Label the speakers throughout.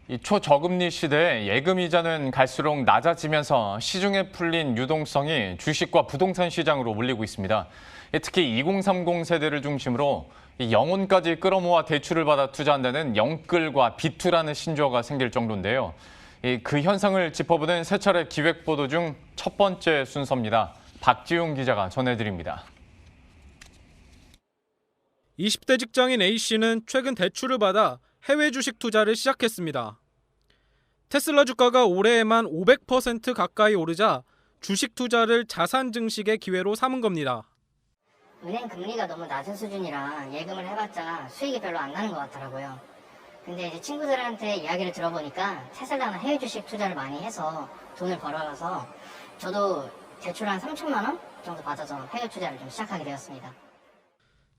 Speaker 1: 이 초저금리 시대에 예금 이자는 갈수록 낮아지면서 시중에 풀린 유동성이 주식과 부동산 시장으로 몰리고 있습니다. 특히 2030 세대를 중심으로 영혼까지 끌어모아 대출을 받아 투자한다는 영끌과 비투라는 신조어가 생길 정도인데요. 그 현상을 짚어보는 세 차례 기획보도 중 첫 번째 순서입니다. 박지용 기자가 전해드립니다.
Speaker 2: 20대 직장인 A씨는 최근 대출을 받아 해외 주식 투자를 시작했습니다. 테슬라 주가가 올해에만 500% 가까이 오르자 주식 투자를 자산 증식의 기회로 삼은 겁니다.
Speaker 3: 은행 금리가 너무 낮은 수준이라 예금을 해봤자 수익이 별로 안 나는 것 같더라고요. 근데 이제 친구들한테 이야기를 들어보니까 테슬라는 해외 주식 투자를 많이 해서 돈을 벌어서 저도 대출 한 3천만 원 정도 받아서 해외 투자를 좀 시작하게 되었습니다.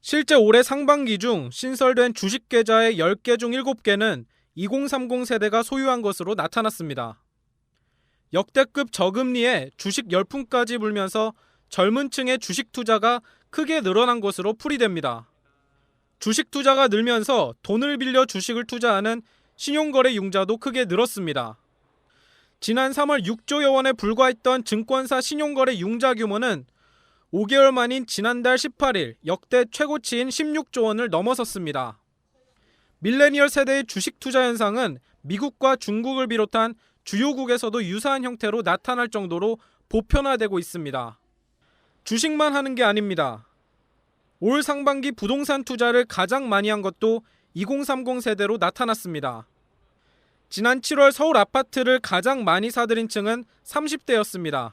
Speaker 2: 실제 올해 상반기 중 신설된 주식 계좌의 10개 중 7개는 2030 세대가 소유한 것으로 나타났습니다. 역대급 저금리에 주식 열풍까지 불면서 젊은 층의 주식 투자가 크게 늘어난 것으로 풀이됩니다. 주식 투자가 늘면서 돈을 빌려 주식을 투자하는 신용거래 융자도 크게 늘었습니다. 지난 3월 6조여 원에 불과했던 증권사 신용거래 융자 규모는 5개월 만인 지난달 18일 역대 최고치인 16조 원을 넘어섰습니다. 밀레니얼 세대의 주식 투자 현상은 미국과 중국을 비롯한 주요국에서도 유사한 형태로 나타날 정도로 보편화되고 있습니다. 주식만 하는 게 아닙니다. 올 상반기 부동산 투자를 가장 많이 한 것도 2030 세대로 나타났습니다. 지난 7월 서울 아파트를 가장 많이 사들인 층은 30대였습니다.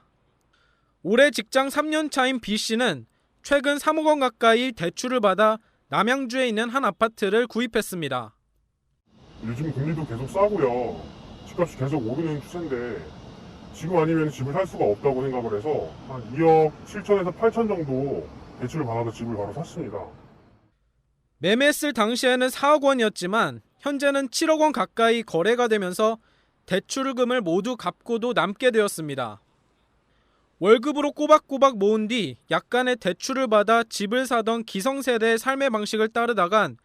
Speaker 2: 올해 직장 3년 차인 B씨는 최근 3억 원 가까이 대출을 받아 남양주에 있는 한 아파트를 구입했습니다.
Speaker 4: 요즘 금리도 계속 싸고요. 집값이 계속 오르는 추세인데 지금 아니면 집을 살 수가 없다고 생각을 해서 한 2억 7천에서 8천 정도 대출을 받아서 집을 바로 샀습니다.
Speaker 2: 매매했을 당시에는 4억 원이었지만 현재는 7억 원 가까이 거래가 되면서 대출금을 모두 갚고도 남게 되었습니다. 월급으로 꼬박꼬박 모은 뒤 약간의 대출을 받아 집을 사던 기성세대의 삶의 방식을 따르다간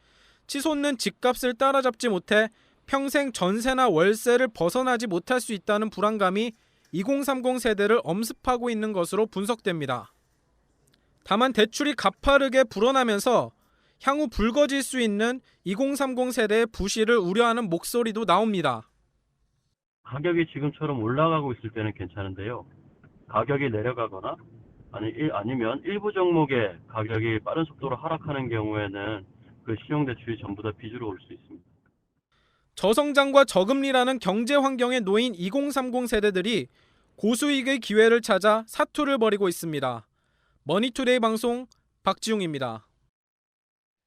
Speaker 2: 치솟는 집값을 따라잡지 못해 평생 전세나 월세를 벗어나지 못할 수 있다는 불안감이 2030 세대를 엄습하고 있는 것으로 분석됩니다. 다만 대출이 가파르게 불어나면서 향후 불거질 수 있는 2030 세대의 부실을 우려하는 목소리도 나옵니다.
Speaker 5: 가격이 지금처럼 올라가고 있을 때는 괜찮은데요. 가격이 내려가거나 아니면 일부 종목의 가격이 빠른 속도로 하락하는 경우에는 그 신용대출이 전부 다 빚으로 올 수 있습니다.
Speaker 2: 저성장과 저금리라는 경제 환경에 놓인 2030 세대들이 고수익의 기회를 찾아 사투를 벌이고 있습니다. 머니투데이 방송 박지웅입니다.